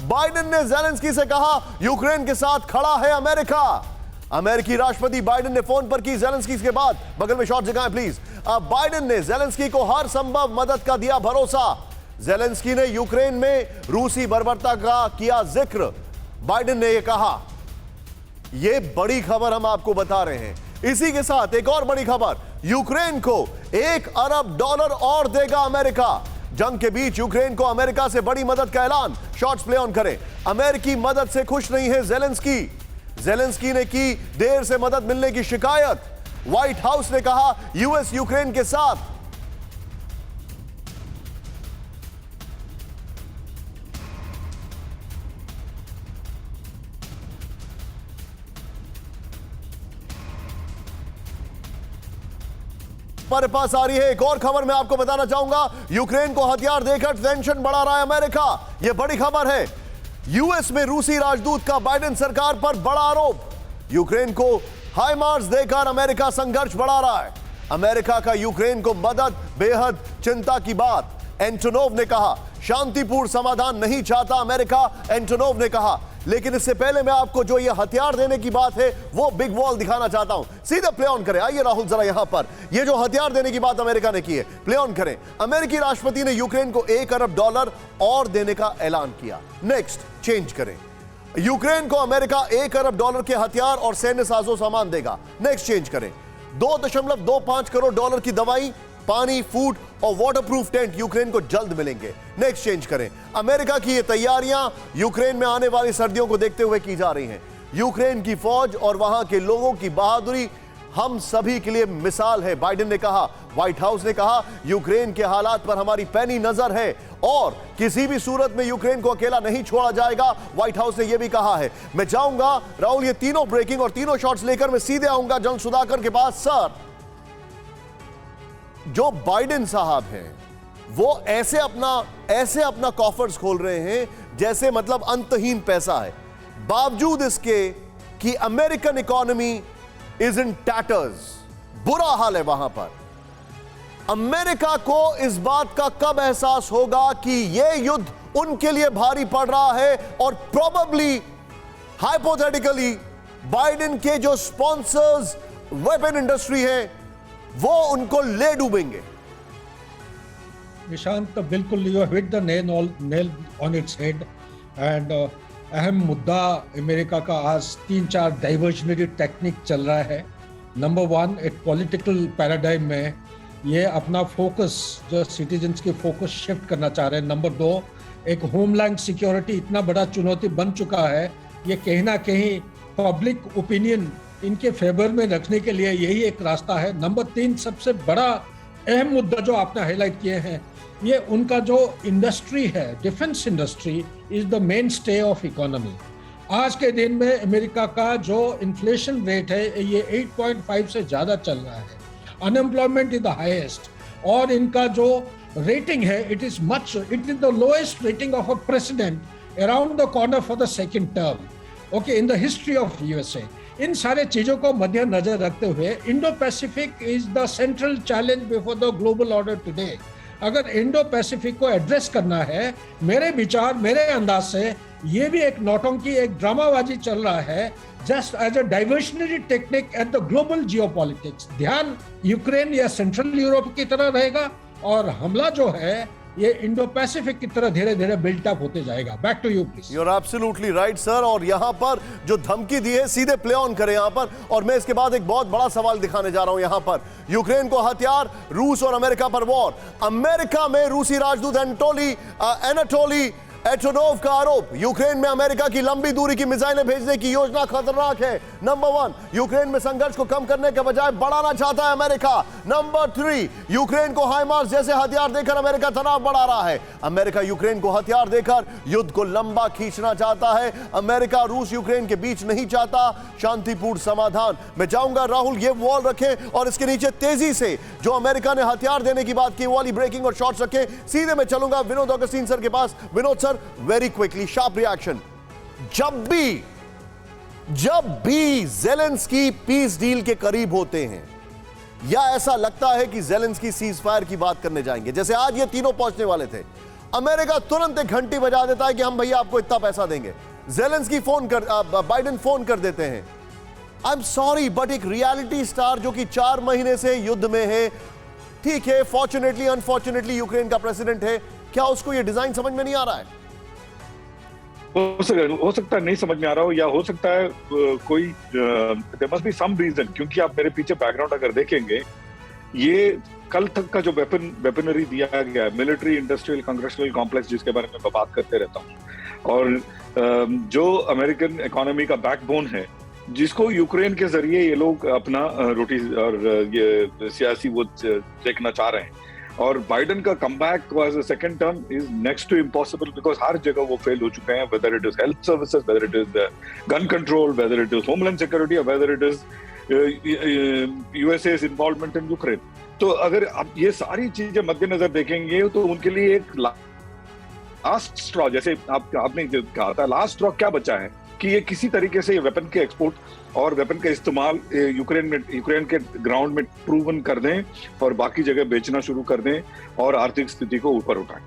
Biden ने Zelensky से कहा यूक्रेन के साथ खड़ा है अमेरिका। अमेरिकी राष्ट्रपति बाइडेन ने फोन पर की ज़ेलेंस्की के बाद, बगल में शॉट जगह प्लीज। बाइडेन ने ज़ेलेंस्की को हर संभव मदद का दिया भरोसा। ज़ेलेंस्की ने यूक्रेन में रूसी बर्बरता का किया जिक्र। बाइडेन ने यह कहा, यह बड़ी खबर हम आपको बता रहे हैं। इसी के साथ एक और बड़ी खबर, यूक्रेन को $1 अरब और देगा अमेरिका। जंग के बीच यूक्रेन को अमेरिका से बड़ी मदद का ऐलान। शॉट्स प्ले ऑन करें। अमेरिकी मदद से खुश नहीं है ज़ेलेंस्की। ज़ेलेंस्की ने की देर से मदद मिलने की शिकायत। व्हाइट हाउस ने कहा यूएस यूक्रेन के साथ हमारे पास आ रही है एक और खबर मैं आपको बताना चाहूंगा। यूक्रेन को हथियार देकर टेंशन बढ़ा रहा है अमेरिका। यह बड़ी खबर है। यूएस में रूसी राजदूत का बाइडेन सरकार पर बड़ा आरोप। यूक्रेन को हाइमार्स देकर अमेरिका संघर्ष बढ़ा रहा है। अमेरिका का यूक्रेन को मदद बेहद चिंता की बात। एंटोनोव ने कहा शांतिपूर्ण समाधान नहीं चाहता अमेरिका, एंटोनोव ने कहा। लेकिन इससे पहले मैं आपको जो ये हथियार देने की बात है वो बिग वॉल दिखाना चाहता हूं। सीधा प्ले ऑन करें। आइए राहुल जरा यहां पर ये जो हथियार देने की बात अमेरिका ने की है, प्ले ऑन करें। अमेरिकी राष्ट्रपति ने यूक्रेन को $1 अरब और देने का ऐलान किया। नेक्स्ट चेंज करें। यूक्रेन को अमेरिका $1 अरब के हथियार और सैन्य साजो सामान देगा। नेक्स्ट चेंज करें। $2.25 करोड़ की दवाई, पानी, फूड और वाटरप्रूफ टेंट यूक्रेन को जल्द मिलेंगे। नेक्स्ट चेंज करें। अमेरिका की ये तैयारियां यूक्रेन में आने वाली सर्दियों को देखते हुए की जा रही हैं। यूक्रेन की फौज और वहां के लोगों की बहादुरी हम सभी के लिए मिसाल है, बाइडेन ने कहा। व्हाइट हाउस ने कहा यूक्रेन के हालात पर हमारी पैनी नजर है और किसी भी सूरत में यूक्रेन को अकेला नहीं छोड़ा जाएगा। व्हाइट हाउस ने यह भी कहा है। मैं चाहूंगा राहुल ये तीनों ब्रेकिंग और तीनों शॉट्स लेकर मैं सीधे आऊंगा जनरल सुधाकर के पास। सर, जो बाइडेन साहब हैं वो ऐसे अपना कॉफर्स खोल रहे हैं जैसे मतलब अंतहीन पैसा है, बावजूद इसके कि अमेरिकन इकोनॉमी इज इन टैटर्स, बुरा हाल है वहां पर। अमेरिका को इस बात का कब एहसास होगा कि यह युद्ध उनके लिए भारी पड़ रहा है और प्रोबेबली हाइपोथेटिकली बाइडेन के जो स्पॉन्सर्स वेपन इंडस्ट्री है वो उनको ले डूबेंगे। निशांत, बिल्कुल you hit the nail on its head. And अहम मुद्दा अमेरिका का आज 3-4 डाइवर्जनरी टेक्निक चल रहा है। नंबर 1, एक पॉलिटिकल पैराडाइम में ये अपना फोकस, जो सिटीजन्स के फोकस शिफ्ट करना चाह रहे हैं। नंबर 2, एक होमलैंड सिक्योरिटी इतना बड़ा चुनौती बन चुका है, ये कहीं ना कहीं पब्लिक ओपिनियन इनके फेवर में रखने के लिए यही एक रास्ता है। नंबर 3, सबसे बड़ा अहम मुद्दा जो आपने हाईलाइट किए हैं, ये उनका जो इंडस्ट्री है, defence industry is the main stay of economy. आज के दिन में अमेरिका का जो इन्फ्लेशन रेट है ये 8.5 से ज़्यादा चल रहा है। अनएम्प्लॉयमेंट इज द हाईएस्ट और इनका जो रेटिंग है it is the lowest rating of a president around the corner for the second term okay in the history of USA. इन सारे चीजों को मद्देनजर रखते हुए Indo Pacific is the central challenge before the global order today. अगर Indo Pacific को address करना है, मेरे विचार, मेरे अंदाज से ये भी एक नौटंकी, एक ड्रामाबाजी चल रहा है, just as a diversionary technique at the global geopolitics. ध्यान यूक्रेन या सेंट्रल यूरोप की तरह रहेगा और हमला जो है ये इंडो पैसिफिक की तरह धीरे धीरे बिल्टअप होते जाएगा। Back to you please. You are absolutely right sir. और यहां पर जो धमकी दी है सीधे प्ले ऑन करें यहां पर। और मैं इसके बाद एक बहुत बड़ा सवाल दिखाने जा रहा हूं यहां पर। यूक्रेन को हथियार, रूस और अमेरिका पर वॉर। अमेरिका में रूसी राजदूत एनाटोली एंटोनोव का आरोप, यूक्रेन में अमेरिका की लंबी दूरी की मिसाइलें भेजने की योजना खतरनाक है। नंबर 1, यूक्रेन में संघर्ष को कम करने के बजाय बढ़ाना चाहता है अमेरिका। नंबर 3, यूक्रेन को हाइमार्स जैसे हथियार देकर अमेरिका तनाव बढ़ा रहा है। अमेरिका यूक्रेन को हथियार देकर युद्ध को लंबा खींचना चाहता है। अमेरिका रूस यूक्रेन के बीच नहीं चाहता शांतिपूर्ण समाधान। मैं चाहूंगा राहुल ये वॉल रखें और इसके नीचे तेजी से जो अमेरिका ने हथियार देने की बात की वाली ब्रेकिंग और शॉट्स रखें। सीधे मैं चलूंगा विनोद अगस्तीन सर के पास। Vinod sir, very quickly sharp reaction. जब भी ज़ेलेंस्की पीस डील के करीब होते हैं या ऐसा लगता है कि ज़ेलेंस्की सीज फायर की बात करने जाएंगे, जैसे आज ये तीनों पहुंचने वाले थे, अमेरिका तुरंत एक घंटी बजा देता है कि हम भैया आपको इतना पैसा देंगे। ज़ेलेंस्की बाइडेन फोन कर देते हैं। आई एम सॉरी बट एक रियलिटी स्टार जो कि 4 महीने से युद्ध में है, ठीक है, फॉर्चुनेटली अनफॉर्चुनेटली यूक्रेन का प्रेसिडेंट है, क्या उसको ये डिजाइन समझ में नहीं आ रहा है? हो सकता है नहीं समझ में आ रहा हो, या हो सकता है कोई there must be some reason, क्योंकि आप मेरे पीछे बैकग्राउंड अगर देखेंगे, ये कल तक का जो वेपनरी दिया गया है, मिलिट्री इंडस्ट्रियल कांग्रेशनल कॉम्प्लेक्स, जिसके बारे में मैं बात करते रहता हूँ, और जो अमेरिकन इकोनॉमी का बैकबोन है, जिसको यूक्रेन के जरिए ये लोग अपना रोटी और ये सियासी वो देखना चाह रहे हैं, और बाइडेन का comeback was second term is next to impossible, because हर जगह वो फेल हो चुके हैं, whether it is health services, whether it is gun control, whether it is homeland security, whether it is USA's involvement in Ukraine. तो अगर आप ये सारी चीजें मद्देनजर देखेंगे तो उनके लिए एक लास्ट स्ट्रॉ, जैसे आपने कहा था, लास्ट स्ट्रॉ क्या बचा है कि ये किसी तरीके से वेपन के एक्सपोर्ट और वेपन का इस्तेमाल यूक्रेन के ग्राउंड में प्रूवन कर दें और बाकी जगह बेचना शुरू कर दें और आर्थिक स्थिति को ऊपर उठाएं।